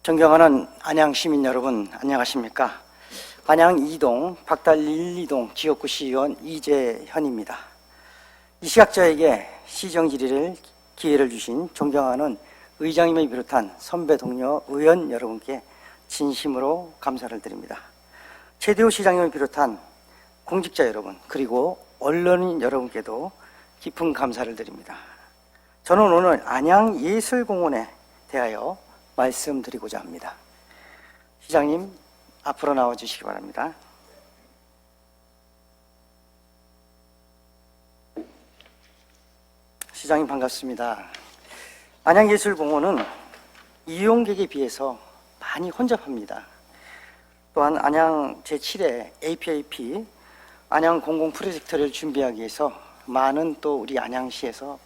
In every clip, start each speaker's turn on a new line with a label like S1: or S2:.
S1: 존경하는 안양 시민 여러분, 안녕하십니까? 안양 2동 박달 1, 2동 지역구 시의원 이재현입니다. 이 시각 저에게 시정 질의를 기회를 주신 존경하는 의장님을 비롯한 선배 동료 의원 여러분께 진심으로 감사를 드립니다. 최대호 시장님을 비롯한 공직자 여러분 그리고 언론인 여러분께도 깊은 감사를 드립니다. 저는 오늘 안양예술공원에 대하여 말씀드리고자 합니다. 시장님 앞으로 나와 주시기 바랍니다. 시장님 반갑습니다. 안양예술공원은 이용객에 비해서 많이 혼잡합니다. 또한 안양 제7회 APAP 안양 공공 프로젝트를 준비하기 위해서 많은 또 우리 안양시에서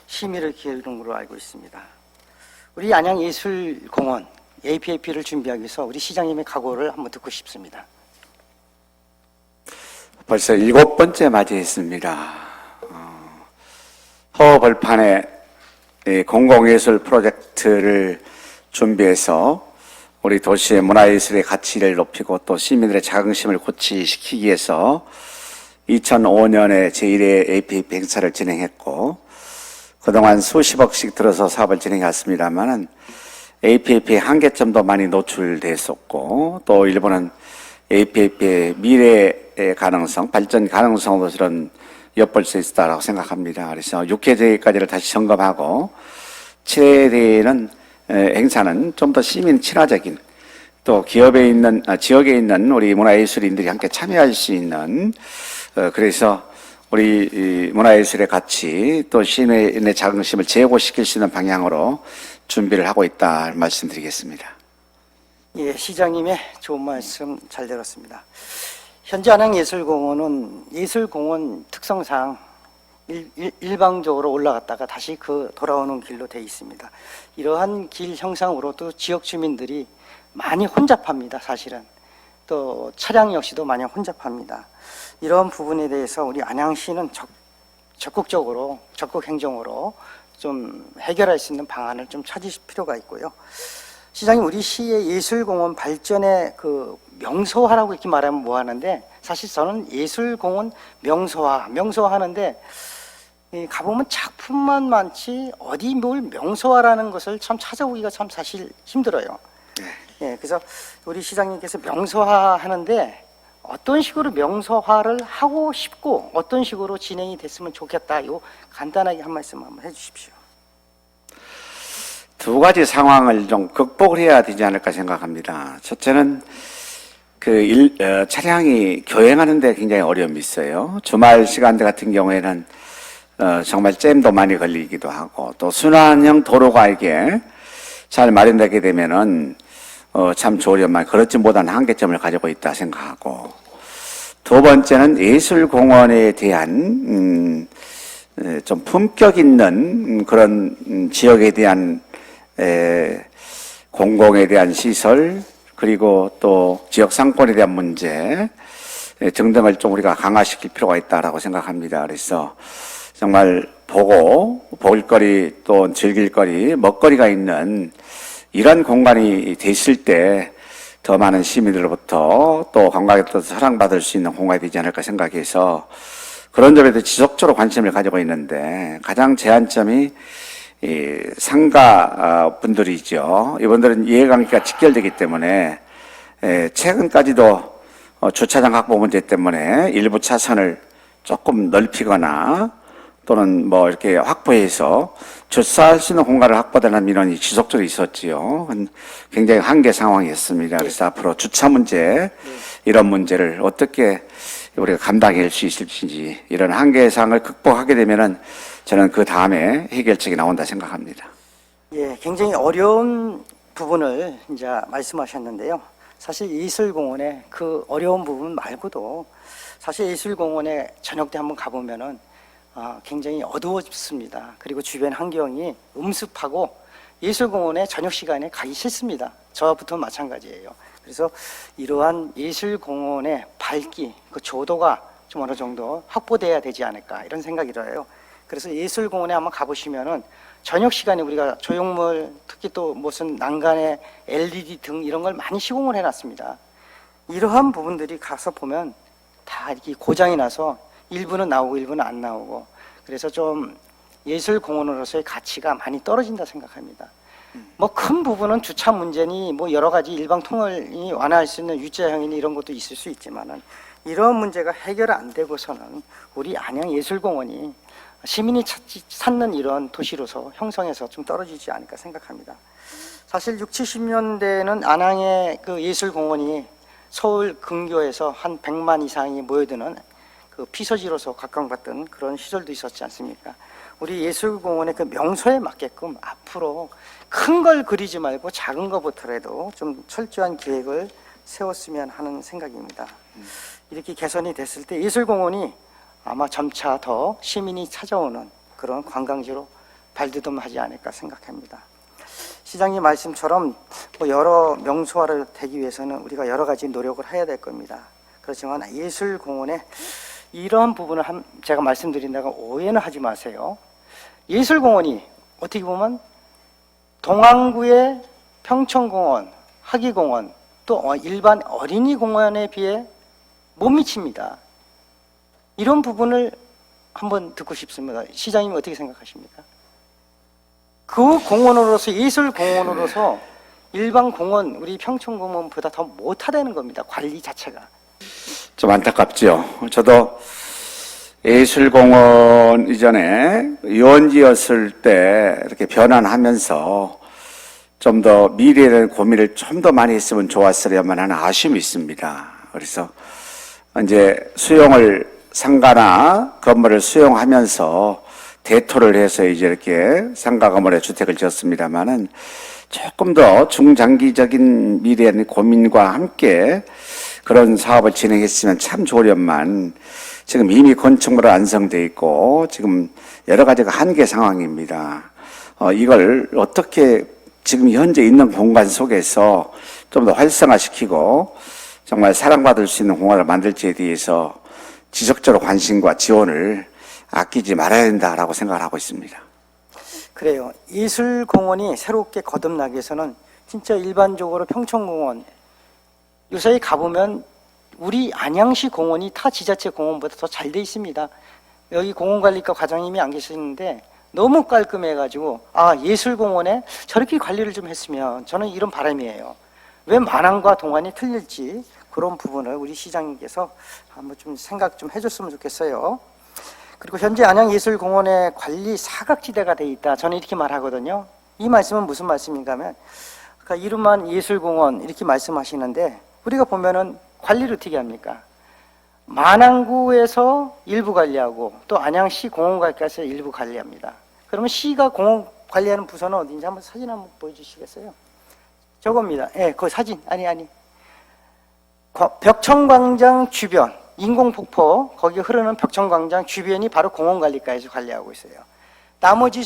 S1: 심의를 기울인 걸로 알고 있습니다. 우리 안양예술공원 APAP를 준비하기 위해서 우리 시장님의 각오를 한번 듣고 싶습니다.
S2: 벌써 7번째 맞이했습니다. 허벌판에 공공예술 프로젝트를 준비해서 우리 도시의 문화예술의 가치를 높이고 또 시민들의 자긍심을 고취시키기 위해서 2005년에 제1회 APAP 행사를 진행했고 그동안 수십억씩 들어서 사업을 진행했습니다만은 APAP의 한계점도 많이 노출됐었고 또 일본은 APAP의 미래의 가능성, 발전 가능성도 저는 엿볼 수 있다고 생각합니다. 그래서 6회 대회까지를 다시 점검하고 7회 대회는 행사는 좀 더 시민 친화적인 또 기업에 있는 지역에 있는 우리 문화예술인들이 함께 참여할 수 있는 그래서 우리 문화예술의 가치 또 시민의 자긍심을 제고시킬 수 있는 방향으로 준비를 하고 있다 말씀드리겠습니다.
S1: 예, 시장님의 좋은 말씀 잘 들었습니다. 현재 안양예술공원은 예술공원 특성상 일방적으로 올라갔다가 다시 돌아오는 길로 되어 있습니다. 이러한 길 형상으로도 지역 주민들이 많이 혼잡합니다. 사실은 또 차량 역시도 많이 혼잡합니다. 이런 부분에 대해서 우리 안양시는 적극적으로 적극 행정으로 좀 해결할 수 있는 방안을 좀 찾으실 필요가 있고요. 시장님, 우리 시의 예술공원 발전의 명소화라고 이렇게 말하면 뭐 하는데 사실 저는 예술공원 명소화하는데 가보면 작품만 많지 어디 뭘 명소화라는 것을 참 찾아오기가 참 사실 힘들어요. 예, 그래서 우리 시장님께서 명소화 하는데 어떤 식으로 명소화를 하고 싶고 어떤 식으로 진행이 됐으면 좋겠다. 요 간단하게 한 말씀 한번 해주십시오.
S2: 두 가지 상황을 좀 극복을 해야 되지 않을까 생각합니다. 첫째는 차량이 교행하는 데 굉장히 어려움이 있어요. 주말 시간대 같은 경우에는 정말 잼도 많이 걸리기도 하고 또 순환형 도로가 이게 잘 마련되게 되면은 참 좋으련만 그렇지 못한 한계점을 가지고 있다 생각하고 두 번째는 예술공원에 대한 좀 품격 있는 그런 지역에 대한 공공에 대한 시설 그리고 또 지역 상권에 대한 문제 등등을 좀 우리가 강화시킬 필요가 있다라고 생각합니다. 그래서 정말 보고 볼거리 또 즐길거리 먹거리가 있는 이런 공간이 됐을 때 더 많은 시민들로부터 또 관광객들로부터 사랑받을 수 있는 공간이 되지 않을까 생각해서 그런 점에 대해 지속적으로 관심을 가지고 있는데 가장 제한점이 상가 분들이죠. 이분들은 이해관계가 직결되기 때문에 최근까지도 주차장 확보 문제 때문에 일부 차선을 조금 넓히거나 또는 뭐 이렇게 확보해서 주차할 수 있는 공간을 확보되는 민원이 지속적으로 있었지요. 굉장히 한계 상황이었습니다. 그래서 앞으로 주차 문제 이런 문제를 어떻게 우리가 감당할 수 있을지 이런 한계상을 극복하게 되면은 저는 그 다음에 해결책이 나온다 생각합니다.
S1: 예, 굉장히 어려운 부분을 이제 말씀하셨는데요. 사실 예술공원의 그 어려운 부분 말고도 사실 예술공원에 저녁 때 한번 가보면은 굉장히 어두워집니다. 그리고 주변 환경이 음습하고 예술공원에 저녁 시간에 가기 싫습니다. 저부터 마찬가지예요. 그래서 이러한 예술공원의 밝기, 그 조도가 좀 어느 정도 확보돼야 되지 않을까 이런 생각이 들어요. 그래서 예술공원에 한번 가보시면은 저녁 시간에 우리가 조형물, 특히 또 무슨 난간에 LED 등 이런 걸 많이 시공을 해놨습니다. 이러한 부분들이 가서 보면 다 이렇게 고장이 나서 일부는 나오고 일부는 안 나오고, 그래서 좀 예술공원으로서의 가치가 많이 떨어진다 생각합니다. 뭐 큰 부분은 주차 문제니 뭐 여러 가지 일방 통행이 완화할 수 있는 U자형이니 이런 것도 있을 수 있지만은, 이런 문제가 해결 안 되고서는 우리 안양예술공원이 시민이 찾는 이런 도시로서 형성해서 좀 떨어지지 않을까 생각합니다. 사실 60, 70년대에는 안양의 그 예술공원이 서울 근교에서 한 100만 이상이 모여드는 그 피서지로서 각광받던 그런 시절도 있었지 않습니까? 우리 예술공원의 그 명소에 맞게끔 앞으로 큰 걸 그리지 말고 작은 것부터라도 좀 철저한 계획을 세웠으면 하는 생각입니다. 이렇게 개선이 됐을 때 예술공원이 아마 점차 더 시민이 찾아오는 그런 관광지로 발돋움하지 않을까 생각합니다. 시장님 말씀처럼 뭐 여러 명소화를 되기 위해서는 우리가 여러 가지 노력을 해야 될 겁니다. 그렇지만 예술공원에 이러한 부분을 제가 말씀드린다가 오해는 하지 마세요. 예술공원이 어떻게 보면 동안구의 평촌공원, 하기공원, 또 일반 어린이공원에 비해 못 미칩니다. 이런 부분을 한번 듣고 싶습니다. 시장님 어떻게 생각하십니까? 그 공원으로서, 예술공원으로서 일반 공원, 우리 평촌공원보다 더 못하다는 겁니다. 관리 자체가.
S2: 좀 안타깝죠. 저도 예술공원 이전에 유원지였을 때 이렇게 변환하면서 좀 더 미래에 대한 고민을 좀 더 많이 했으면 좋았으려면 하는 아쉬움이 있습니다. 그래서 이제 상가나 건물을 수용하면서 대토를 해서 이제 이렇게 상가 건물에 주택을 지었습니다만은, 조금 더 중장기적인 미래의 고민과 함께 그런 사업을 진행했으면 참 좋으련만, 지금 이미 건축물은 완성돼 있고 지금 여러 가지가 한계 상황입니다. 이걸 어떻게 지금 현재 있는 공간 속에서 좀 더 활성화시키고 정말 사랑받을 수 있는 공간을 만들지에 대해서 지속적으로 관심과 지원을 아끼지 말아야 된다라고 생각을 하고 있습니다.
S1: 그래요. 예술공원이 새롭게 거듭나기 위해서는 진짜 일반적으로 평촌공원, 요새 가보면 우리 안양시 공원이 타 지자체 공원보다 더 잘 돼 있습니다. 여기 공원관리과 과장님이 안 계시는데 너무 깔끔해가지고, 예술공원에 저렇게 관리를 좀 했으면, 저는 이런 바람이에요. 왜 만안과 동안이 틀릴지 그런 부분을 우리 시장님께서 한번 좀 생각 좀 해줬으면 좋겠어요. 그리고 현재 안양예술공원의 관리 사각지대가 돼 있다, 저는 이렇게 말하거든요. 이 말씀은 무슨 말씀인가 하면, 그러니까 이름만 예술공원 이렇게 말씀하시는데, 우리가 보면은 관리를 어떻게 합니까? 만안구에서 일부 관리하고 또 안양시 공원관리과에서 일부 관리합니다. 그러면 시가 공원 관리하는 부서는 어딘지 한번 사진 한번 보여주시겠어요? 저겁니다. 예, 그 사진. 아니. 벽천광장 주변, 인공폭포, 거기 흐르는 벽천광장 주변이 바로 공원관리과에서 관리하고 있어요. 나머지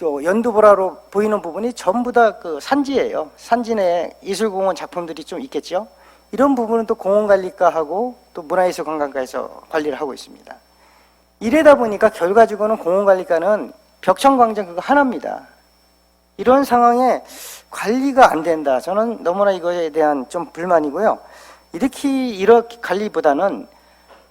S1: 연두보라로 보이는 부분이 전부 다 그 산지예요. 산지 내에 예술공원 작품들이 좀 있겠죠. 이런 부분은 또 공원관리과하고 또 문화예술관광과에서 관리를 하고 있습니다. 이러다 보니까 결과적으로는 공원관리과는 벽천광장 그거 하나입니다. 이런 상황에 관리가 안 된다, 저는 너무나 이거에 대한 좀 불만이고요. 이렇게 관리보다는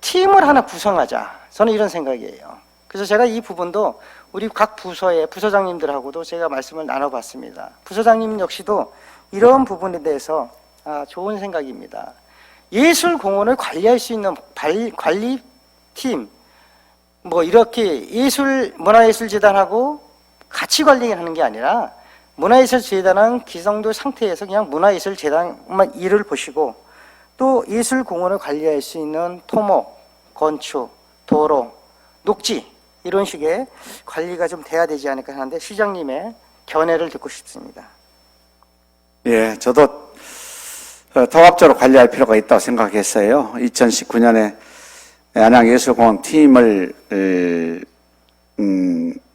S1: 팀을 하나 구성하자, 저는 이런 생각이에요. 그래서 제가 이 부분도 우리 각 부서의 부서장님들하고도 제가 말씀을 나눠봤습니다. 부서장님 역시도 이런 부분에 대해서 좋은 생각입니다. 예술공원을 관리할 수 있는 관리팀, 뭐 이렇게 문화예술재단하고 같이 관리하는 게 아니라, 문화예술재단은 기성도 상태에서 그냥 문화예술재단만 일을 보시고, 또 예술공원을 관리할 수 있는 토목, 건축, 도로, 녹지, 이런 식의 관리가 좀 돼야 되지 않을까 하는데, 시장님의 견해를 듣고 싶습니다.
S2: 예, 저도 통합적으로 관리할 필요가 있다고 생각했어요. 2019년에 안양예술공원 팀을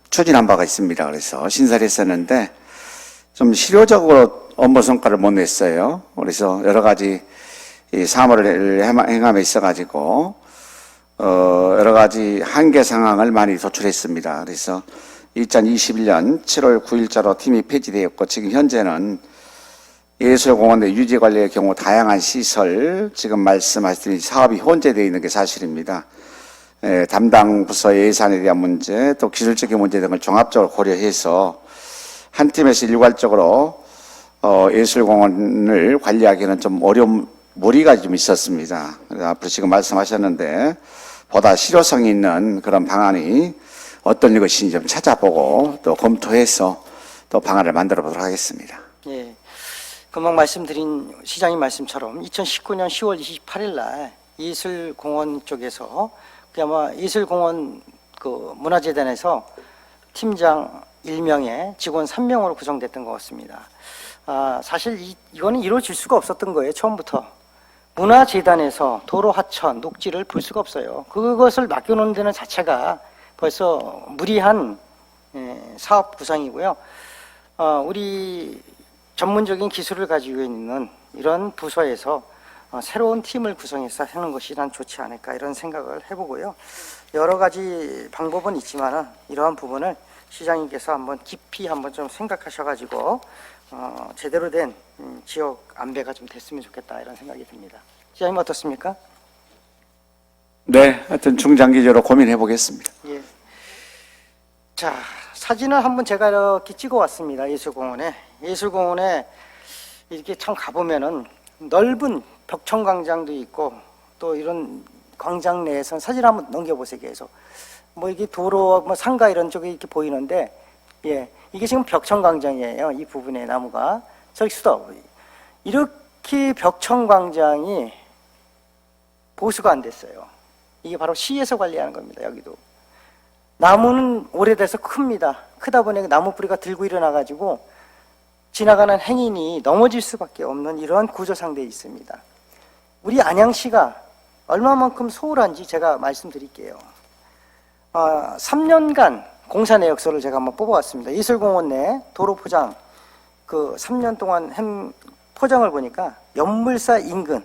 S2: 추진한 바가 있습니다. 그래서 신설을 했었는데 좀 실효적으로 업무 성과를 못 냈어요. 그래서 여러 가지 이 사무를 행함에 있어가지고 여러 가지 한계 상황을 많이 도출했습니다. 그래서 2021년 7월 9일자로 팀이 폐지되었고 지금 현재는 예술공원 내 유지 관리의 경우 다양한 시설, 지금 말씀하신 사업이 혼재되어 있는 게 사실입니다. 담당 부서 예산에 대한 문제, 또 기술적인 문제 등을 종합적으로 고려해서 한 팀에서 일괄적으로 예술공원을 관리하기는 좀 어려운 무리가 좀 있었습니다. 그래서 앞으로 지금 말씀하셨는데 보다 실효성 있는 그런 방안이 어떤 것인지 좀 찾아보고 또 검토해서 또 방안을 만들어 보도록 하겠습니다.
S1: 예, 금방 말씀드린 시장님 말씀처럼 2019년 10월 28일 날 예술공원 쪽에서 아마 예술공원 그 문화재단에서 팀장 1명에 직원 3명으로 구성됐던 것 같습니다. 사실 이거는 이루어질 수가 없었던 거예요. 처음부터. 문화재단에서 도로 하천, 녹지를 볼 수가 없어요. 그것을 맡겨놓는 데는 자체가 벌써 무리한 사업 구상이고요. 우리 전문적인 기술을 가지고 있는 이런 부서에서 새로운 팀을 구성해서 하는 것이 난 좋지 않을까 이런 생각을 해보고요. 여러 가지 방법은 있지만은 이러한 부분을 시장님께서 한번 깊이 한번 좀 생각하셔가지고 제대로 된 지역 안배가 좀 됐으면 좋겠다 이런 생각이 듭니다. 시장님 어떻습니까?
S2: 네, 하여튼 중장기적으로 고민해 보겠습니다.
S1: 예. 자, 사진을 한번 제가 이렇게 찍어왔습니다. 예술공원에 이렇게 참 가보면은 넓은 벽천광장도 있고 또 이런 광장 내에서 사진 한번 넘겨보세요. 계속 뭐 이게 도로, 뭐 상가 이런 쪽에 이렇게 보이는데, 예, 이게 지금 벽천광장이에요. 이 부분에 나무가 저기 스톱. 이렇게 벽천광장이 보수가 안 됐어요. 이게 바로 시에서 관리하는 겁니다. 여기도 나무는 오래돼서 큽니다. 크다 보니 나무 뿌리가 들고 일어나가지고 지나가는 행인이 넘어질 수밖에 없는 이러한 구조 상태에 있습니다. 우리 안양시가 얼마만큼 소홀한지 제가 말씀드릴게요. 3년간 공사 내역서를 제가 한번 뽑아왔습니다. 예술공원 내 도로 포장 그 3년 동안 포장을 보니까 연물사 인근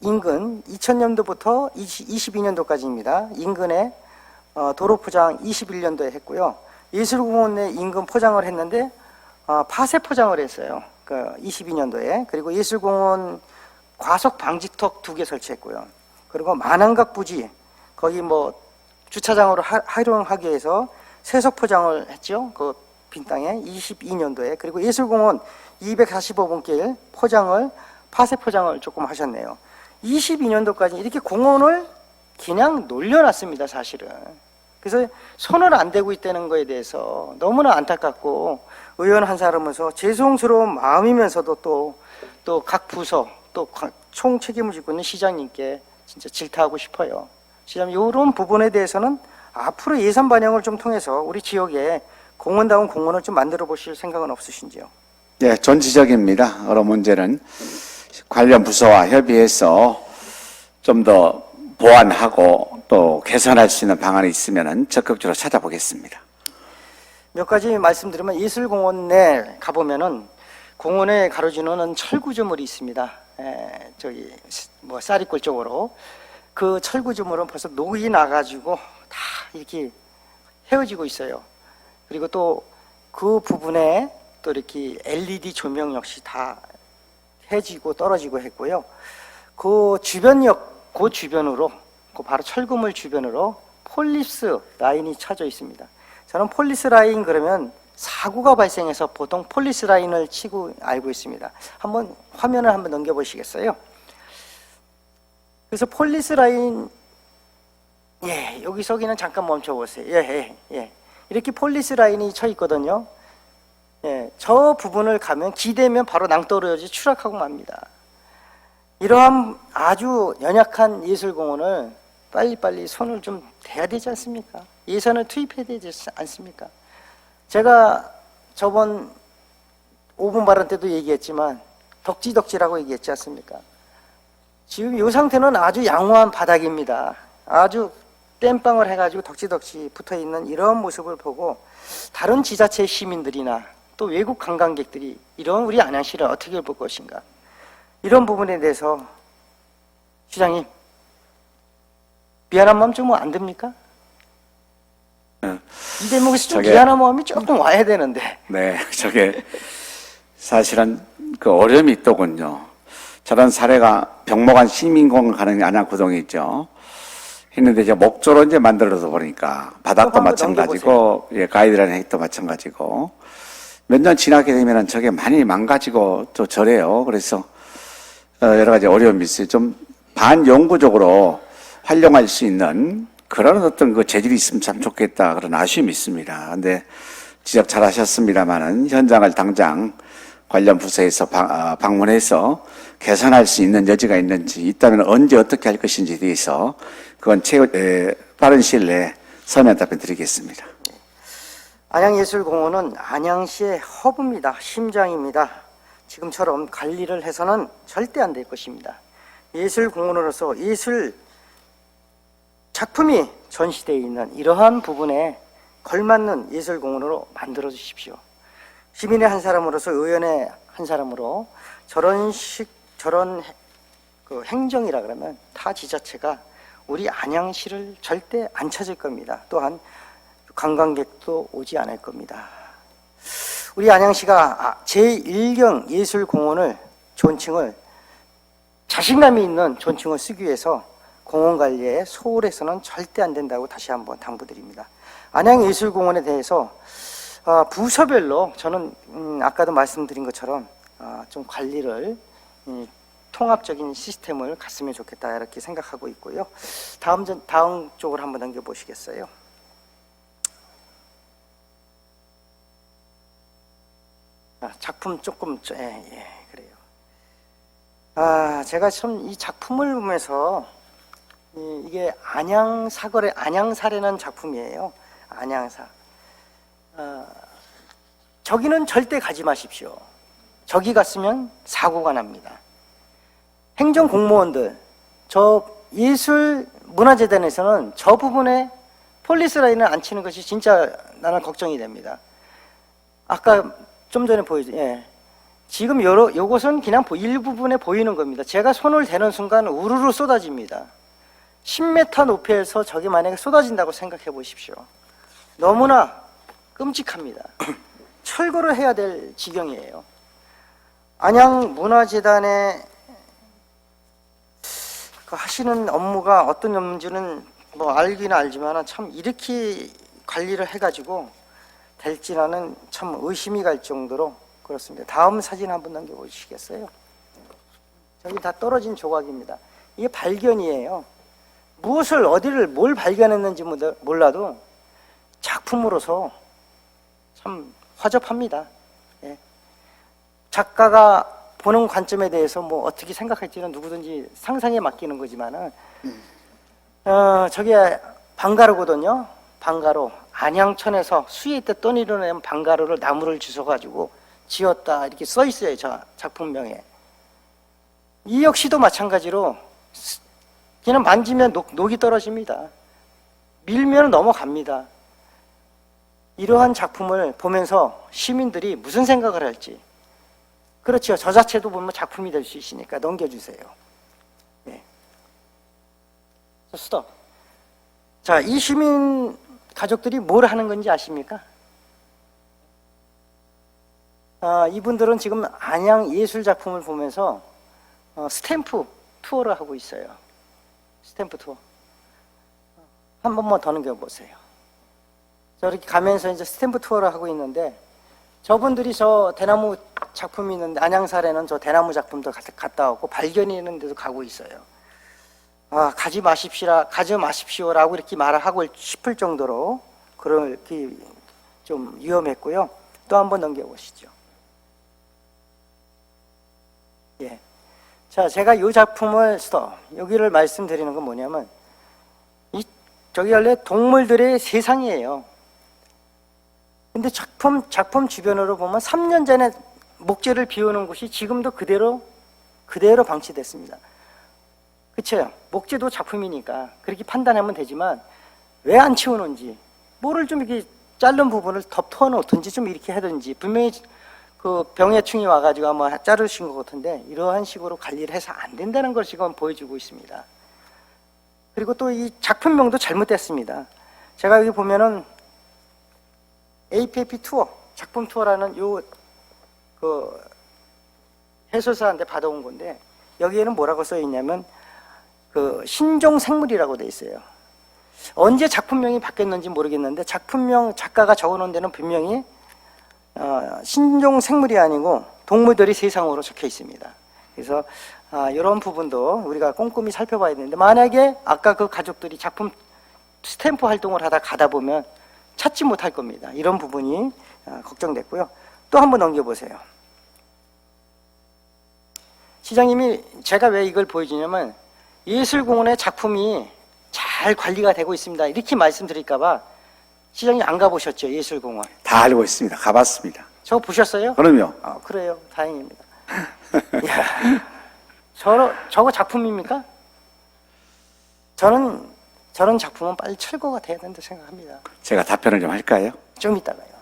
S1: 2000년도부터 22년도까지입니다. 인근에 도로 포장 21년도에 했고요. 예술공원 내 인근 포장을 했는데 파쇄 포장을 했어요. 그 22년도에. 그리고 예술공원 과속 방지턱 2개 설치했고요. 그리고 만안각 부지 거기 뭐 주차장으로 활용하기 위해서 세석 포장을 했죠. 그 빈 땅에 22년도에. 그리고 예술공원 245분길 포장을 파쇄 포장을 조금 하셨네요. 22년도까지 이렇게 공원을 그냥 놀려놨습니다. 사실은. 그래서 손을 안 대고 있다는 거에 대해서 너무나 안타깝고 의원 한 사람으로서 죄송스러운 마음이면서도 또 각 부서 또 총 책임을 지고 있는 시장님께 진짜 질타하고 싶어요. 시장님, 이런 부분에 대해서는 앞으로 예산 반영을 좀 통해서 우리 지역에 공원다운 공원을 좀 만들어 보실 생각은 없으신지요?
S2: 네, 전지적입니다. 여러 문제는 관련 부서와 협의해서 좀 더 보완하고 또 개선할 수 있는 방안이 있으면 적극적으로 찾아보겠습니다.
S1: 몇 가지 말씀드리면 예술공원 내 가보면은 공원에 가로지르는 철구조물이 있습니다. 저기 뭐 쌀이골 쪽으로 그 철구조물은 벌써 녹이 나가지고 다 이렇게 헤어지고 있어요. 그리고 또 그 부분에 또 이렇게 LED 조명 역시 다 해지고 떨어지고 했고요. 그 주변으로 그 바로 철구물 주변으로 폴리스 라인이 쳐져 있습니다. 저는 폴리스 라인 그러면 사고가 발생해서 보통 폴리스 라인을 치고 알고 있습니다. 한번 화면을 한번 넘겨보시겠어요? 그래서 폴리스 라인, 여기서 그냥 잠깐 멈춰보세요. 이렇게 폴리스 라인이 쳐 있거든요. 저 부분을 가면 기대면 바로 낭떠러지 추락하고 맙니다. 이러한 아주 연약한 예술공원을 빨리빨리 손을 좀 대야 되지 않습니까? 예산을 투입해야 되지 않습니까? 제가 저번 5분 발언 때도 얘기했지만 덕지덕지라고 얘기했지 않습니까? 지금 이 상태는 아주 양호한 바닥입니다. 아주 땜빵을 해가지고 덕지덕지 붙어있는 이런 모습을 보고 다른 지자체 시민들이나 또 외국 관광객들이 이런 우리 안양시를 어떻게 볼 것인가, 이런 부분에 대해서 시장님 미안한 마음 좀 안 듭니까? 이 대목에서 좀
S2: 저게-
S1: 미안한 마음이 조금 와야 되는데.
S2: 네, 저게 사실은 그 어려움이 있더군요. 저런 사례가 병목한 시민공원 가는 안양구동이 있죠. 했는데 이제 목조로 이제 만들어서 보니까 바닥도
S1: 한번
S2: 마찬가지고, 예, 가이드라인 핵도 마찬가지고, 몇 년 지나게 되면은 저게 많이 망가지고 또 저래요. 그래서 여러 가지 어려움이 있어요. 좀 반영구적으로 활용할 수 있는 그런 어떤 그 재질이 있으면 참 좋겠다, 그런 아쉬움이 있습니다. 근데 지적 잘 하셨습니다만은 현장을 당장 관련 부서에서 방문해서 개선할 수 있는 여지가 있는지, 있다면 언제 어떻게 할 것인지에 대해서 그건 빠른 시일 내에 서면 답변 드리겠습니다.
S1: 안양예술공원은 안양시의 허브입니다. 심장입니다. 지금처럼 관리를 해서는 절대 안 될 것입니다. 예술공원으로서 예술 작품이 전시되어 있는 이러한 부분에 걸맞는 예술공원으로 만들어 주십시오. 시민의 한 사람으로서, 의원의 한 사람으로 저런 그 행정이라 그러면 타 지자체가 우리 안양시를 절대 안 찾을 겁니다. 또한 관광객도 오지 않을 겁니다. 우리 안양시가 제1경 예술공원을 존칭을, 자신감이 있는 존칭을 쓰기 위해서 공원 관리에 소홀해서는 절대 안 된다고 다시 한번 당부드립니다. 안양예술공원에 대해서 부서별로 저는 아까도 말씀드린 것처럼 좀 관리를 통합적인 시스템을 갔으면 좋겠다, 이렇게 생각하고 있고요. 다음 쪽으로 한번 넘겨 보시겠어요? 작품 조금, 예, 그래요. 제가 참 이 작품을 보면서 이게 안양사라는 작품이에요. 안양사. 저기는 절대 가지 마십시오. 저기 갔으면 사고가 납니다. 행정 공무원들, 저 예술문화재단에서는 저 부분에 폴리스 라인을 안 치는 것이 진짜 나는 걱정이 됩니다. 아까 좀 전에 예. 지금 요것은 그냥 일부분에 보이는 겁니다. 제가 손을 대는 순간 우르르 쏟아집니다. 10m 높이에서 저게 만약에 쏟아진다고 생각해 보십시오. 너무나 끔찍합니다. 철거를 해야 될 지경이에요. 안양문화재단에 하시는 업무가 어떤 업무인지는 뭐 알기는 알지만 참 이렇게 관리를 해가지고 될지 나는 참 의심이 갈 정도로 그렇습니다. 다음 사진 한번 넘겨보시겠어요? 저기 다 떨어진 조각입니다. 이게 발견이에요. 무엇을, 어디를, 뭘 발견했는지 몰라도 작품으로서 참 허접합니다. 예. 작가가 보는 관점에 대해서 뭐 어떻게 생각할지는 누구든지 상상에 맡기는 거지만은, 저게 방가루거든요. 방가루. 안양천에서 수해 때 떠내려낸 방가루를 나무를 주워가지고 지었다, 이렇게 써 있어요. 저 작품명에. 이 역시도 마찬가지로 그냥 만지면 녹이 떨어집니다. 밀면 넘어갑니다. 이러한 작품을 보면서 시민들이 무슨 생각을 할지. 그렇죠. 저 자체도 보면 작품이 될 수 있으니까 넘겨주세요. 네. 스톱. 자, 이 시민 가족들이 뭘 하는 건지 아십니까? 이분들은 지금 안양 예술 작품을 보면서 스탬프 투어를 하고 있어요. 스탬프 투어. 한 번만 더 넘겨보세요. 저렇게 가면서 이제 스탬프 투어를 하고 있는데, 저분들이 저 대나무 작품이 있는데, 안양사례는 저 대나무 작품도 갔다 왔고 발견이 있는 데도 가고 있어요. 가지 마십시오라고 이렇게 말하고 싶을 정도로 그렇게 좀 위험했고요. 또 한 번 넘겨보시죠. 예. 자, 제가 이 작품을 여기를 말씀드리는 건 뭐냐면, 저기 원래 동물들의 세상이에요. 근데 작품 주변으로 보면 3년 전에 목재를 비우는 곳이 지금도 그대로 방치됐습니다. 그렇죠? 목재도 작품이니까 그렇게 판단하면 되지만 왜 안 치우는지, 뭐를 좀 이렇게 자른 부분을 덮어 놓든지 좀 이렇게 하든지, 분명히 그 병해충이 와가지고 아마 자르신 것 같은데 이러한 식으로 관리를 해서 안 된다는 걸 지금 보여주고 있습니다. 그리고 또 이 작품명도 잘못됐습니다. 제가 여기 보면은 APP 투어, 작품 투어라는 그 해설사한테 받아온 건데, 여기에는 뭐라고 써 있냐면 그 신종 생물이라고 돼 있어요. 언제 작품명이 바뀌었는지 모르겠는데 작품명 작가가 적어놓은 데는 분명히 신종 생물이 아니고 동물들이 세상으로 적혀 있습니다. 그래서 이런 부분도 우리가 꼼꼼히 살펴봐야 되는데, 만약에 아까 그 가족들이 작품 스탬프 활동을 하다 가다 보면 찾지 못할 겁니다. 이런 부분이 걱정됐고요. 또 한번 넘겨보세요. 시장님이 제가 왜 이걸 보여주냐면 예술공원의 작품이 잘 관리가 되고 있습니다, 이렇게 말씀드릴까봐. 시장님 안 가보셨죠? 예술공원
S2: 다 알고 있습니다. 가봤습니다.
S1: 저거 보셨어요?
S2: 그럼요.
S1: 그래요. 다행입니다. 이야, 저거 작품입니까? 저런 작품은 빨리 철거가 돼야 된다고 생각합니다.
S2: 제가 답변을 좀 할까요?
S1: 좀 이따가요.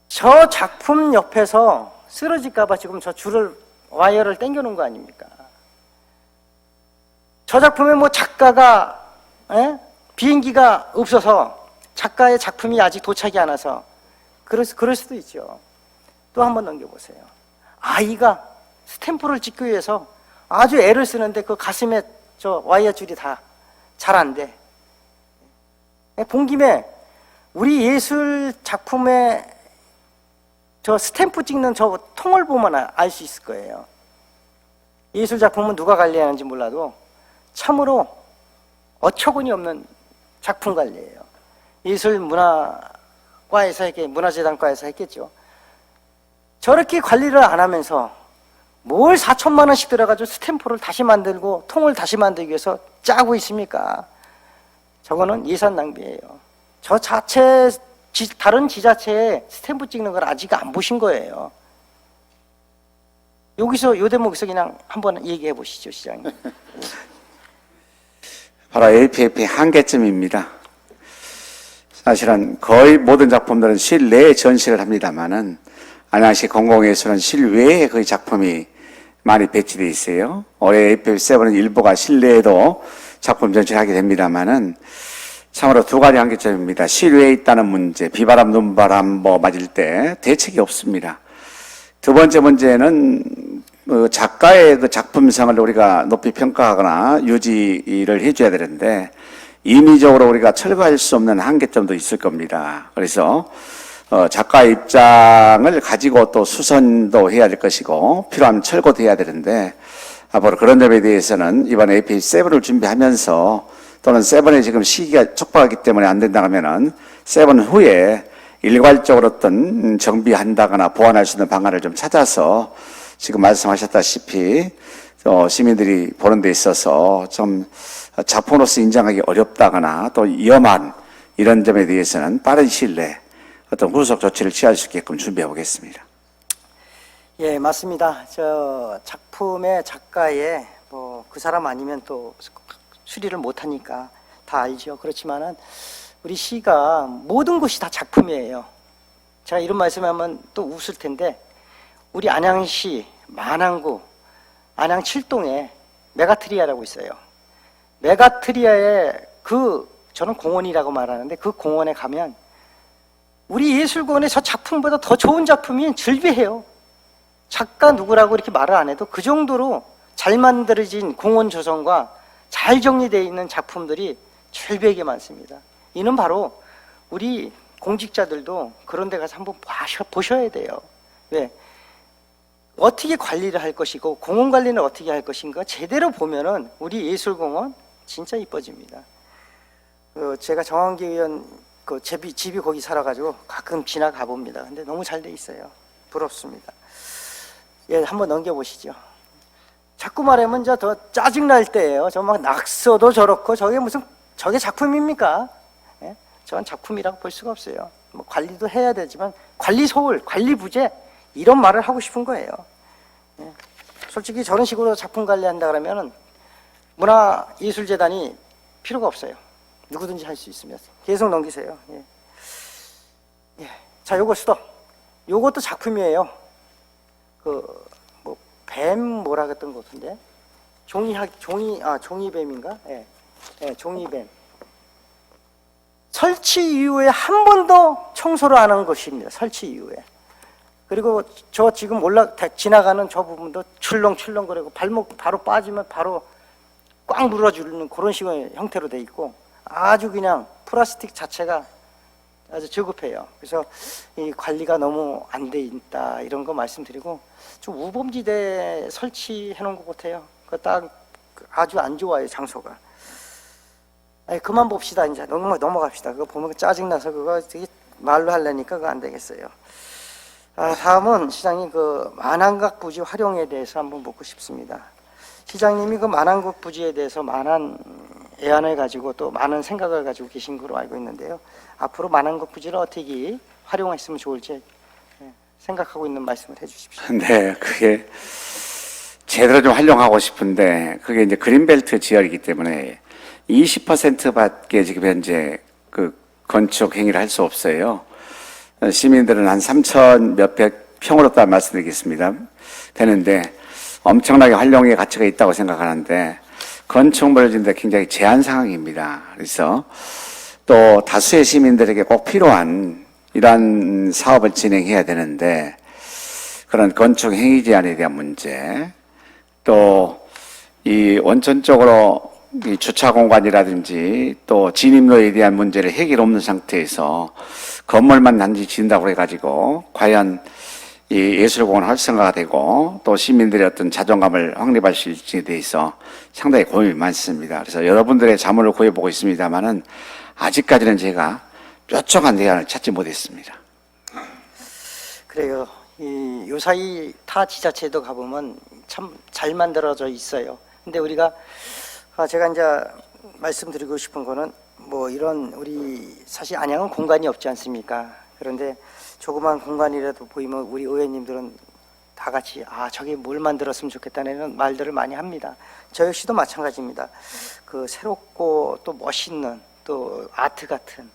S1: 저 작품 옆에서 쓰러질까봐 지금 저 와이어를 당겨놓은 거 아닙니까? 저 작품에 뭐 작가가 비행기가 없어서 작가의 작품이 아직 도착이 안 와서 그럴 수도 있죠. 또 한번 넘겨보세요. 아이가 스탬프를 찍기 위해서 아주 애를 쓰는데 그 가슴에 저 와이어 줄이 다 잘 안 돼. 본 김에 우리 예술 작품에 저 스탬프 찍는 저 통을 보면 알 수 있을 거예요. 예술 작품은 누가 관리하는지 몰라도 참으로 어처구니 없는 작품 관리예요. 예술문화과에서 문화재단과에서 했겠죠. 저렇게 관리를 안 하면서 뭘 4천만 원씩 들어가지고 스탬프를 다시 만들고 통을 다시 만들기 위해서 짜고 있습니까? 저거는 예산 낭비예요. 저 다른 지자체에 스탬프 찍는 걸 아직 안 보신 거예요. 여기서 요 대목에서 그냥 한번 얘기해 보시죠, 시장님.
S2: 바로 APF의 한계점입니다. 사실은 거의 모든 작품들은 실내에 전시를 합니다만은 안양시 공공예술은 실외에 거의 작품이 많이 배치되어 있어요. 올해 APF7은 일부가 실내에도 작품 전시를 하게 됩니다만은 참으로 두 가지 한계점입니다. 실외에 있다는 문제, 비바람, 눈바람 맞을 때 대책이 없습니다. 두 번째 문제는 작가의 그 작품성을 우리가 높이 평가하거나 유지를 해줘야 되는데 임의적으로 우리가 철거할 수 없는 한계점도 있을 겁니다. 그래서 작가의 입장을 가지고 또 수선도 해야 될 것이고 필요하면 철거도 해야 되는데 앞으로 그런 점에 대해서는 이번 AP7을 준비하면서 또는 7에 지금 시기가 촉박하기 때문에 안 된다 하면은 7 후에 일괄적으로 어떤 정비한다거나 보완할 수 있는 방안을 좀 찾아서 지금 말씀하셨다시피 시민들이 보는 데 있어서 좀 작품으로서 인정하기 어렵다거나 또 위험한 이런 점에 대해서는 빠른 시일 내에 어떤 후속 조치를 취할 수 있게끔 준비해 보겠습니다.
S1: 예, 맞습니다. 저 작품의 작가의 그 사람 아니면 또 수리를 못하니까 다 알죠. 그렇지만은 우리 시가 모든 곳이 다 작품이에요. 제가 이런 말씀하면 또 웃을 텐데 우리 안양시 만안구 안양 7동에 메가트리아라고 있어요. 메가트리아에 저는 공원이라고 말하는데 그 공원에 가면 우리 예술공원의 저 작품보다 더 좋은 작품이 즐비해요. 작가 누구라고 이렇게 말을 안 해도 그 정도로 잘 만들어진 공원 조성과 잘 정리되어 있는 작품들이 절벽에 많습니다. 이는 바로 우리 공직자들도 그런 데 가서 한번 보셔야 돼요. 왜? 어떻게 관리를 할 것이고 공원 관리는 어떻게 할 것인가 제대로 보면은 우리 예술공원 진짜 이뻐집니다. 제가 정한기 의원 집이 거기 살아가지고 가끔 지나가 봅니다. 근데 너무 잘 돼 있어요. 부럽습니다. 예, 한번 넘겨보시죠. 자꾸 말하면 더 짜증날 때예요. 저 막 낙서도 저렇고 저게 작품입니까? 예? 저건 작품이라고 볼 수가 없어요. 뭐 관리도 해야 되지만 관리 소홀, 관리 부재 이런 말을 하고 싶은 거예요. 예. 솔직히 저런 식으로 작품 관리한다 그러면은 문화예술재단이 필요가 없어요. 누구든지 할 수 있으면 계속 넘기세요. 예. 예. 자, 요것도 작품이에요. 뱀 뭐라 그랬던 것 같은데 종이뱀인가? 예, 예, 종이뱀. 설치 이후에 한 번도 청소를 안 한 것입니다. 설치 이후에. 그리고 저 지금 지나가는 저 부분도 출렁출렁거리고 발목 바로 빠지면 바로 꽉 물어주는 그런 식의 형태로 돼 있고 아주 그냥 플라스틱 자체가 아주 저급해요. 그래서 이 관리가 너무 안 돼 있다 이런 거 말씀드리고 좀 우범지대 설치해 놓은 것 같아요. 그 딱 아주 안 좋아요 장소가. 아니, 그만 봅시다 이제 넘어갑시다. 그거 보면 짜증 나서 그거 되게 말로 하려니까 그거 안 되겠어요. 다음은 시장님 그 만안각 부지 활용에 대해서 한번 묻고 싶습니다. 시장님이 그 만안각 부지에 대해서 많은 애안을 가지고 또 많은 생각을 가지고 계신 걸로 알고 있는데요. 앞으로 만안각 부지를 어떻게 활용했으면 좋을지 생각하고 있는 말씀을 해주십시오.
S2: 네, 그게 제대로 좀 활용하고 싶은데 그게 이제 그린벨트 지역이기 때문에 20%밖에 지금 현재 그 건축 행위를 할 수 없어요. 시민들은 한 3천 몇백 평으로 따라 말씀드리겠습니다. 되는데 엄청나게 활용의 가치가 있다고 생각하는데 건축물을 짓는데 굉장히 제한 상황입니다. 그래서 또 다수의 시민들에게 꼭 필요한 이러한 사업을 진행해야 되는데 그런 건축 행위 제한에 대한 문제 또 이 원천적으로 이 주차 공간이라든지 또 진입로에 대한 문제를 해결 없는 상태에서 건물만 단지 지은다고 해가지고 과연 이 예술공원 활성화가 되고 또 시민들의 어떤 자존감을 확립할 수 있을지에 대해서 상당히 고민이 많습니다. 그래서 여러분들의 자문을 구해보고 있습니다만은 아직까지는 제가 뾰족한 대안을 찾지 못했습니다.
S1: 그래요. 요사이 타 지자체도 가보면 참 잘 만들어져 있어요. 근데 우리가 제가 이제 말씀드리고 싶은 거는 뭐 이런 우리 사실 안양은 공간이 없지 않습니까? 그런데 조그만 공간이라도 보이면 우리 의원님들은 다 같이 저게 뭘 만들었으면 좋겠다는 말들을 많이 합니다. 저 역시도 마찬가지입니다. 그 새롭고 또 멋있는 또 아트 같은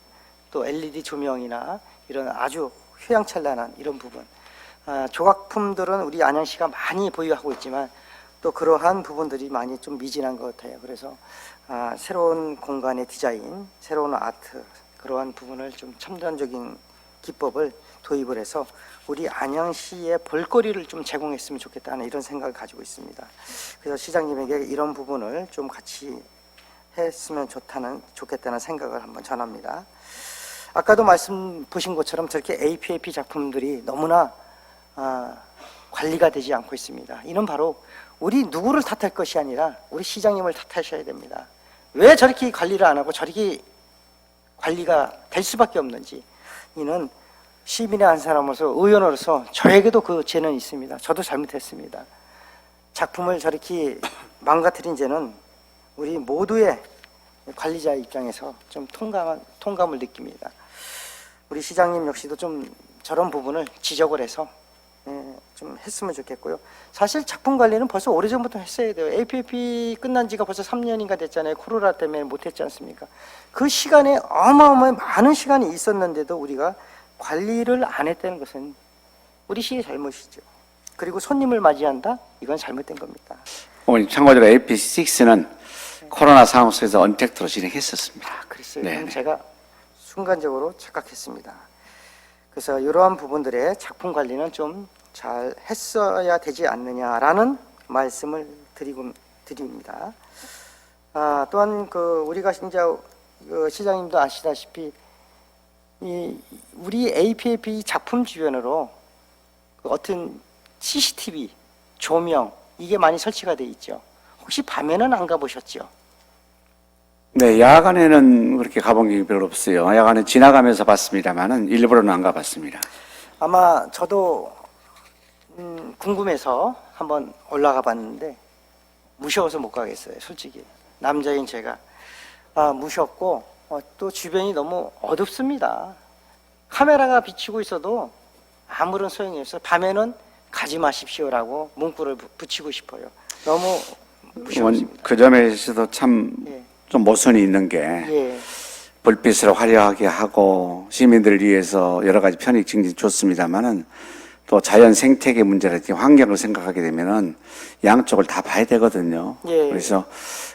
S1: 또 LED 조명이나 이런 아주 휘황찬란한 이런 부분 조각품들은 우리 안양시가 많이 보유하고 있지만 또 그러한 부분들이 많이 좀 미진한 것 같아요. 그래서 새로운 공간의 디자인, 새로운 아트 그러한 부분을 좀 첨단적인 기법을 도입을 해서 우리 안양시에 볼거리를 좀 제공했으면 좋겠다는 이런 생각을 가지고 있습니다. 그래서 시장님에게 이런 부분을 좀 같이 했으면 좋겠다는 생각을 한번 전합니다. 아까도 말씀 보신 것처럼 저렇게 APAP 작품들이 너무나 관리가 되지 않고 있습니다. 이는 바로 우리 누구를 탓할 것이 아니라 우리 시장님을 탓하셔야 됩니다. 왜 저렇게 관리를 안 하고 저렇게 관리가 될 수밖에 없는지 이는 시민의 한 사람으로서 의원으로서 저에게도 그 죄는 있습니다. 저도 잘못했습니다. 작품을 저렇게 망가뜨린 죄는 우리 모두의 관리자 입장에서 좀 통감을 느낍니다. 우리 시장님 역시도 좀 저런 부분을 지적을 해서 좀 했으면 좋겠고요. 사실 작품 관리는 벌써 오래전부터 했어야 돼요. APP 끝난 지가 벌써 3년인가 됐잖아요. 코로나 때문에 못했지 않습니까? 그 시간에 어마어마한 많은 시간이 있었는데도 우리가 관리를 안 했다는 것은 우리 시의 잘못이죠. 그리고 손님을 맞이한다? 이건 잘못된 겁니다.
S2: 어머님 참고로 AP6는 코로나 상황 속에서 언택트로 진행했었습니다.
S1: 그랬어요.
S2: 네.
S1: 그럼 제가 순간적으로 착각했습니다. 그래서 이러한 부분들의 작품 관리는 좀 잘 했어야 되지 않느냐라는 말씀을 드립니다. 또한 우리가 이제 시장님도 아시다시피 우리 APAP 작품 주변으로 어떤 CCTV 조명 이게 많이 설치가 돼 있죠. 혹시 밤에는 안 가보셨죠?
S2: 네, 야간에는 그렇게 가본 게 별로 없어요. 야간에 지나가면서 봤습니다만은 일부러는 안 가봤습니다.
S1: 아마 저도 궁금해서 한번 올라가 봤는데 무서워서 못 가겠어요. 솔직히 남자인 제가 무섭고 또 주변이 너무 어둡습니다. 카메라가 비치고 있어도 아무런 소용이 없어요. 밤에는 가지 마십시오라고 문구를 붙이고 싶어요. 너무 무섭습니다.
S2: 그 점에서도 참 좀 모순이 있는 게 불빛을 화려하게 하고 시민들을 위해서 여러 가지 편익 증진 좋습니다만은 또 자연 생태계 문제라든지 환경을 생각하게 되면은 양쪽을 다 봐야 되거든요.
S1: 예.
S2: 그래서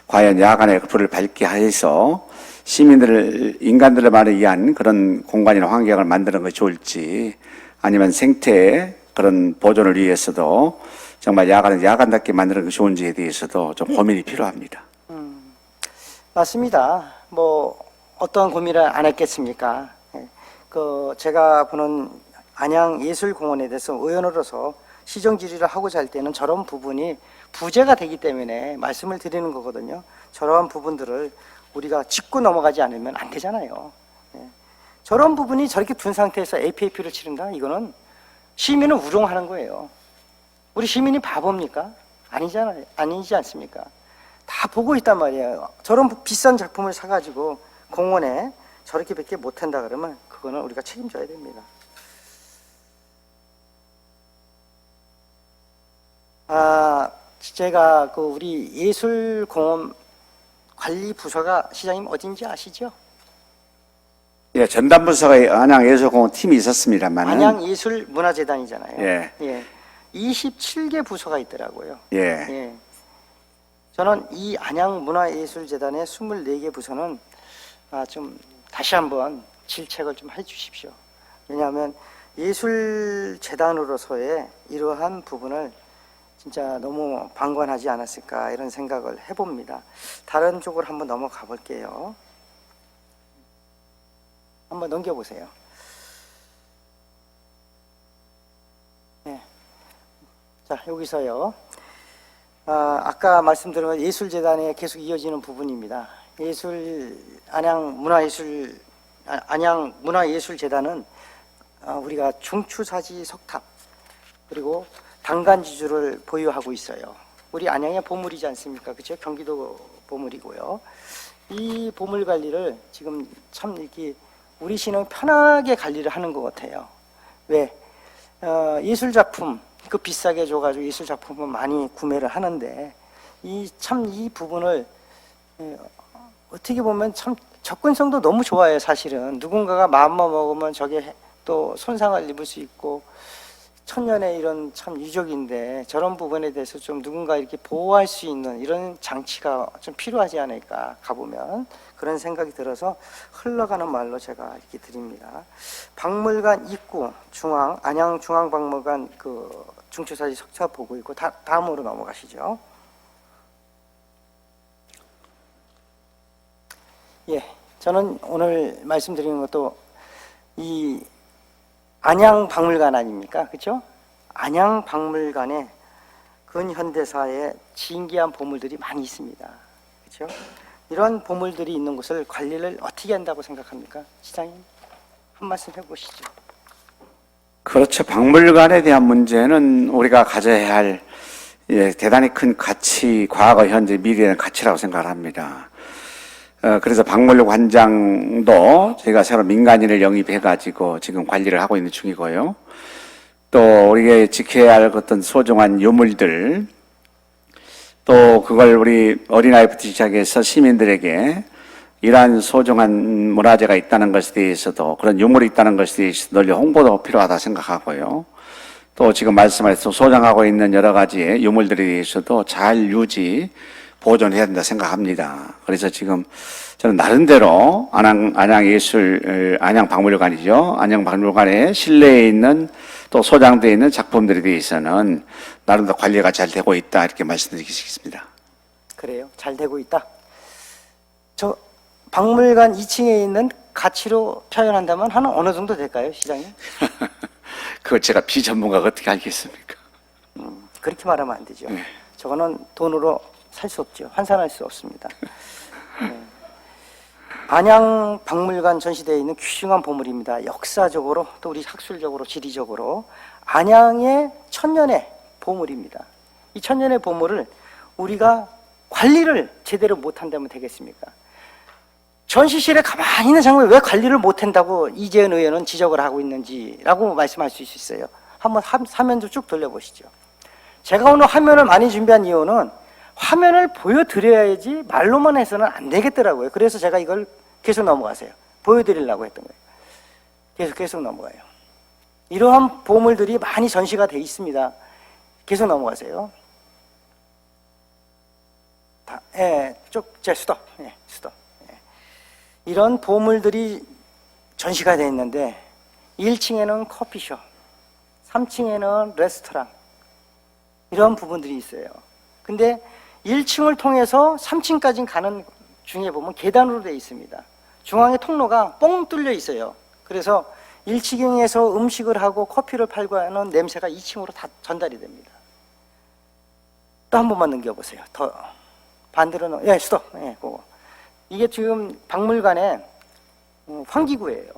S2: 과연 야간에 불을 밝게 해서 시민들을, 인간들만을 위한 그런 공간이나 환경을 만드는 것이 좋을지, 아니면 생태 그런 보존을 위해서도 정말 야간을 야간답게 만드는 것이 좋은지에 대해서도 좀 고민이 필요합니다.
S1: 맞습니다. 뭐 어떠한 고민을 안 했겠습니까? 예. 제가 보는 안양예술공원에 대해서 의원으로서 시정 질의를 하고자 할 때는 저런 부분이 부재가 되기 때문에 말씀을 드리는 거거든요. 저러한 부분들을 우리가 짚고 넘어가지 않으면 안 되잖아요. 예. 저런 부분이 저렇게 둔 상태에서 APAP를 치른다? 이거는 시민을 우롱하는 거예요. 우리 시민이 바보입니까? 아니잖아요. 아니지 않습니까? 다 보고 있단 말이에요. 저런 비싼 작품을 사가지고 공원에 저렇게밖에 못한다 그러면 그거는 우리가 책임져야 됩니다. 제가 우리 예술공원 관리 부서가 시장님 어딘지 아시죠?
S2: 예, 전담부서가 안양예술공원 팀이 있었습니다만.
S1: 안양예술문화재단이잖아요.
S2: 예.
S1: 예. 27개 부서가 있더라고요.
S2: 예.
S1: 예. 저는 이 안양문화예술재단의 24개 부서는 좀 다시 한번 질책을 좀 해주십시오. 왜냐하면 예술재단으로서의 이러한 부분을 진짜 너무 방관하지 않았을까 이런 생각을 해봅니다. 다른 쪽으로 한번 넘어가 볼게요. 한번 넘겨보세요. 네. 자, 여기서요. 아까 말씀드린 예술재단에 계속 이어지는 부분입니다. 안양문화예술재단은 우리가 중추사지 석탑 그리고 당간지주를 보유하고 있어요. 우리 안양의 보물이지 않습니까? 그렇죠? 경기도 보물이고요. 이 보물 관리를 지금 참 이렇게 우리 시는 편하게 관리를 하는 것 같아요. 왜? 예술작품 그 비싸게 줘가지고 예술작품을 많이 구매를 하는데 이 부분을 어떻게 보면 참 접근성도 너무 좋아요. 사실은 누군가가 마음만 먹으면 저게 또 손상을 입을 수 있고 천년의 이런 참 유적인데 저런 부분에 대해서 좀 누군가 이렇게 보호할 수 있는 이런 장치가 좀 필요하지 않을까 가보면 그런 생각이 들어서 흘러가는 말로 제가 이렇게 드립니다. 박물관 입구 중앙 안양중앙박물관 중추사지 석탑 보고 있고 다음으로 넘어가시죠. 예, 저는 오늘 말씀드리는 것도 이 안양박물관 아닙니까? 그렇죠? 안양박물관에 근현대사의 진귀한 보물들이 많이 있습니다. 그렇죠? 이런 보물들이 있는 곳을 관리를 어떻게 한다고 생각합니까? 시장님 한 말씀 해보시죠.
S2: 그렇죠. 박물관에 대한 문제는 우리가 가져야 할 대단히 큰 가치, 과거, 현재, 미래의 가치라고 생각을 합니다. 그래서 박물관장도 저희가 새로 민간인을 영입해가지고 지금 관리를 하고 있는 중이고요. 또 우리가 지켜야 할 어떤 소중한 유물들, 또 그걸 우리 어린아이부터 시작해서 시민들에게 이러한 소중한 문화재가 있다는 것에 대해서도 그런 유물이 있다는 것에 대해서 널리 홍보도 필요하다 생각하고요. 또 지금 말씀하신 소장하고 있는 여러 가지의 유물들에 대해서도 잘 유지, 보존해야 된다 생각합니다. 그래서 지금 저는 나름대로 안양박물관이죠. 안양박물관의 실내에 있는 또 소장되어 있는 작품들에 대해서는 나름대로 관리가 잘 되고 있다 이렇게 말씀드리겠습니다.
S1: 그래요? 잘 되고 있다? 저 박물관 2층에 있는 가치로 표현한다면 한 어느 정도 될까요, 시장님?
S2: 그걸 제가 비전문가가 어떻게 알겠습니까?
S1: 그렇게 말하면 안 되죠.
S2: 네.
S1: 저거는 돈으로 살 수 없죠. 환산할 수 없습니다. 네. 안양박물관 전시되어 있는 귀중한 보물입니다. 역사적으로 또 우리 학술적으로 지리적으로 안양의 천년의 보물입니다. 이 천년의 보물을 우리가 관리를 제대로 못한다면 되겠습니까? 전시실에 가만히 있는 장면을 왜 관리를 못한다고 이재현 의원은 지적을 하고 있는지라고 말씀할 수 있어요. 한번 화면 좀 쭉 돌려보시죠. 제가 오늘 화면을 많이 준비한 이유는 화면을 보여드려야지 말로만 해서는 안 되겠더라고요. 그래서 제가 이걸 계속 넘어가세요. 보여드리려고 했던 거예요. 계속 넘어가요. 이러한 보물들이 많이 전시가 돼 있습니다. 계속 넘어가세요. 스톱. 스톱. 이런 보물들이 전시가 돼 있는데 1층에는 커피숍, 3층에는 레스토랑, 이런 부분들이 있어요. 근데 1층을 통해서 3층까지 가는 중에 보면 계단으로 되어 있습니다. 중앙에 통로가 뻥 뚫려 있어요. 그래서 1층에서 음식을 하고 커피를 팔고 하는 냄새가 2층으로 다 전달이 됩니다. 또 한 번만 넘겨보세요. 더 반대로 스톱. 그거. 이게 지금 박물관에 환기구예요.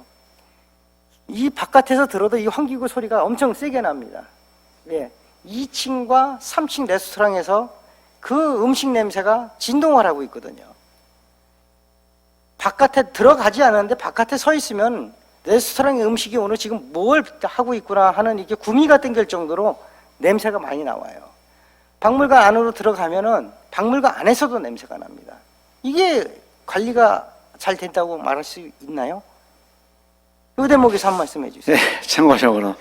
S1: 이 바깥에서 들어도 이 환기구 소리가 엄청 세게 납니다. 2층과 3층 레스토랑에서 그 음식 냄새가 진동을 하고 있거든요. 바깥에 들어가지 않았는데 바깥에 서 있으면 레스토랑의 음식이 오늘 지금 뭘 하고 있구나 하는 이게 구미가 땡길 정도로 냄새가 많이 나와요. 박물관 안으로 들어가면은 박물관 안에서도 냄새가 납니다. 이게 관리가 잘 된다고 말할 수 있나요? 이 대목에서 한 말씀 해주세요.
S2: 네, 참고적으로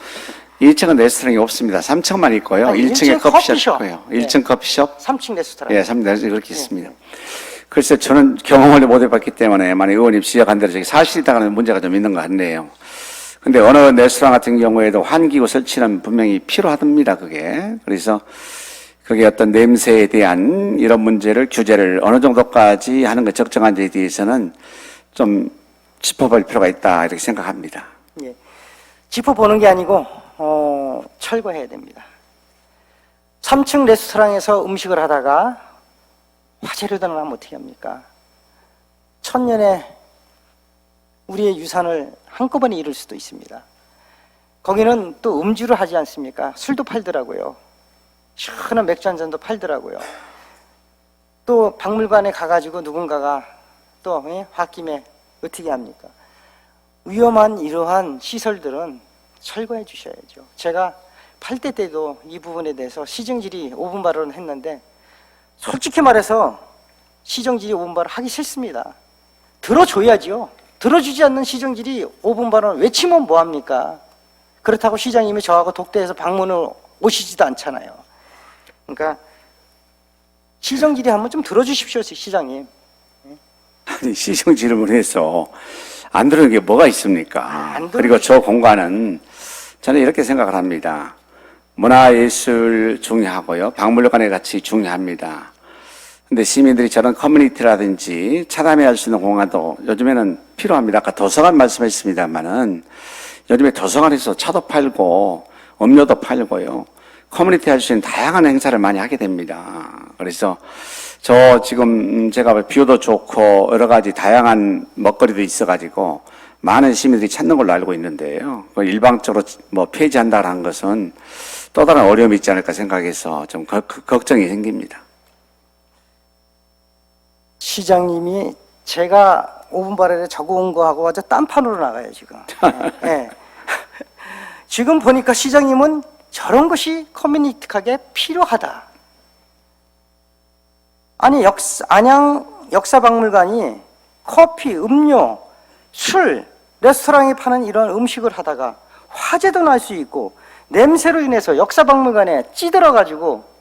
S2: 1층은 레스토랑이 없습니다. 3층만 있고요. 1층에 커피숍 있고요. 1층 커피숍,
S1: 3층 레스토랑.
S2: 3층 레스토랑 그렇게 있습니다. 글쎄, 저는 경험을 못 해봤기 때문에 만약 의원님 지적한 대로 저기 사실이다가는 문제가 좀 있는 것 같네요. 근데 어느 레스토랑 같은 경우에도 환기구 설치는 분명히 필요하답니다, 그게. 그래서 그게 어떤 냄새에 대한 이런 문제를 규제를 어느 정도까지 하는 게 적정한지에 대해서는 좀 짚어볼 필요가 있다, 이렇게 생각합니다.
S1: 짚어보는 게 아니고, 철거해야 됩니다. 3층 레스토랑에서 음식을 하다가 화재로 일어나면 어떻게 합니까? 천년의 우리의 유산을 한꺼번에 잃을 수도 있습니다. 거기는 또 음주를 하지 않습니까? 술도 팔더라고요. 시원한 맥주 한 잔도 팔더라고요. 또 박물관에 가가지고 누군가가 또 홧김에 어떻게 합니까? 위험한 이러한 시설들은 철거해 주셔야죠. 제가 8대 때도 이 부분에 대해서 시정질의 5분 발언을 했는데 솔직히 말해서 시정질의 5분 발언 하기 싫습니다. 들어줘야죠. 들어주지 않는 시정질의 5분 발언 외치면 뭐합니까? 그렇다고 시장님이 저하고 독대해서 방문을 오시지도 않잖아요. 그러니까 시정질의 한번 좀 들어주십시오, 시장님.
S2: 아니, 시정 질문해서 안 들은 게 뭐가 있습니까? 그리고 저 공간은 저는 이렇게 생각을 합니다. 문화예술 중요하고요. 박물관의 가치 중요합니다. 근데 시민들이 저런 커뮤니티라든지 차담회할 수 있는 공간도 요즘에는 필요합니다. 아까 도서관 말씀했습니다만은 요즘에 도서관에서 차도 팔고 음료도 팔고요. 커뮤니티 할 수 있는 다양한 행사를 많이 하게 됩니다. 그래서 저 지금 제가 뷰도 좋고 여러 가지 다양한 먹거리도 있어가지고 많은 시민들이 찾는 걸로 알고 있는데요. 일방적으로 뭐 폐지한다는 것은 또 다른 어려움이 있지 않을까 생각해서 좀 걱정이 생깁니다.
S1: 시장님이 제가 5분 발언에 적어온 거하고 아주 딴판으로 나가요, 지금. 네. 지금 보니까 시장님은 저런 것이 커뮤니티하게 필요하다. 아니, 안양 역사박물관이 커피, 음료, 술, 레스토랑에 파는 이런 음식을 하다가 화재도 날 수 있고 냄새로 인해서 역사박물관에 찌들어가지고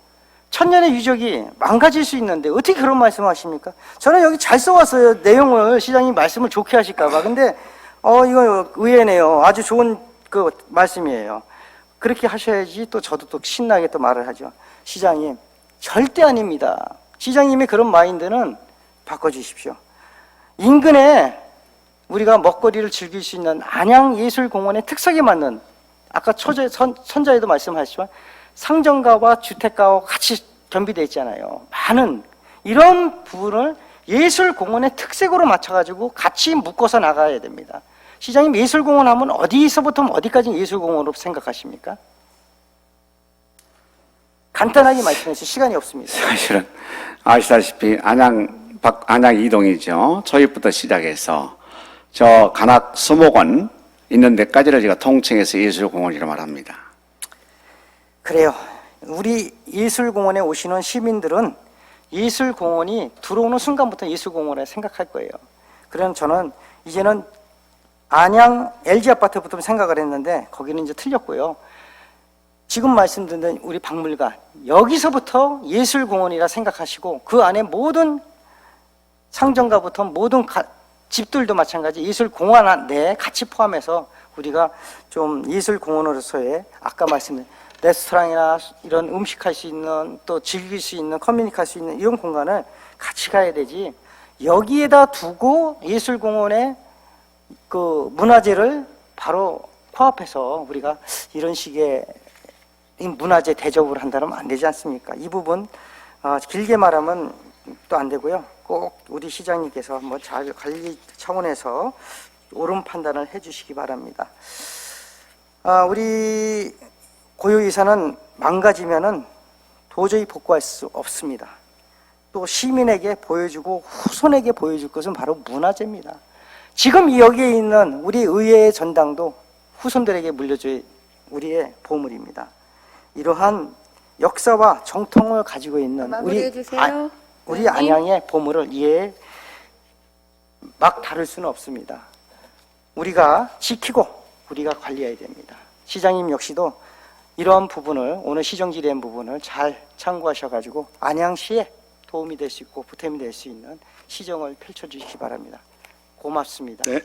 S1: 천년의 유적이 망가질 수 있는데 어떻게 그런 말씀하십니까? 저는 여기 잘 써왔어요. 내용을 시장님 말씀을 좋게 하실까봐. 근데 이거 의외네요. 아주 좋은 그 말씀이에요. 그렇게 하셔야지 또 저도 또 신나게 또 말을 하죠. 시장님, 절대 아닙니다. 시장님의 그런 마인드는 바꿔주십시오. 인근에 우리가 먹거리를 즐길 수 있는 안양예술공원의 특색에 맞는 아까 선자에도 말씀하셨지만 상점가와 주택가와 같이 겸비되어 있잖아요. 많은 이런 부분을 예술공원의 특색으로 맞춰가지고 같이 묶어서 나가야 됩니다. 시장님, 예술공원 하면 어디서부터 어디까지 예술공원으로 생각하십니까? 간단하게 말씀해 주세요. 시간이 없습니다.
S2: 사실은 아시다시피 안양 이동이죠. 초입부터 시작해서 저 관악 수목원 있는 데까지를 제가 통칭해서 예술공원이라고 말합니다.
S1: 그래요. 우리 예술공원에 오시는 시민들은 예술공원이 들어오는 순간부터 예술공원에 생각할 거예요. 그럼 저는 이제는 안양 LG 아파트부터 생각을 했는데 거기는 이제 틀렸고요. 지금 말씀드린 우리 박물관 여기서부터 예술공원이라 생각하시고 그 안에 모든 상점가부터 모든 집들도 마찬가지 예술공원 내에 같이 포함해서 우리가 좀 예술공원으로서의 아까 말씀드린 레스토랑이나 이런 음식할 수 있는 또 즐길 수 있는 커뮤니케이할 수 있는 이런 공간을 같이 가야 되지 여기에다 두고 예술공원에 그 문화재를 바로 코앞에서 우리가 이런 식의 이 문화재 대접을 한다면 안 되지 않습니까? 이 부분 길게 말하면 또 안 되고요. 꼭 우리 시장님께서 한번 잘 관리 차원에서 옳은 판단을 해주시기 바랍니다. 우리 고유유산은 망가지면은 도저히 복구할 수 없습니다. 또 시민에게 보여주고 후손에게 보여줄 것은 바로 문화재입니다. 지금 여기에 있는 우리 의회의 전당도 후손들에게 물려줄 우리의 보물입니다. 이러한 역사와 정통을 가지고 있는 우리 안양의 보물을 이에 막 다룰 수는 없습니다. 우리가 지키고 우리가 관리해야 됩니다. 시장님 역시도 이러한 부분을 오늘 시정 질의한 부분을 잘 참고하셔가지고 안양시에 도움이 될 수 있고 보탬이 될 수 있는 시정을 펼쳐주시기 바랍니다. 고맙습니다.
S2: 네.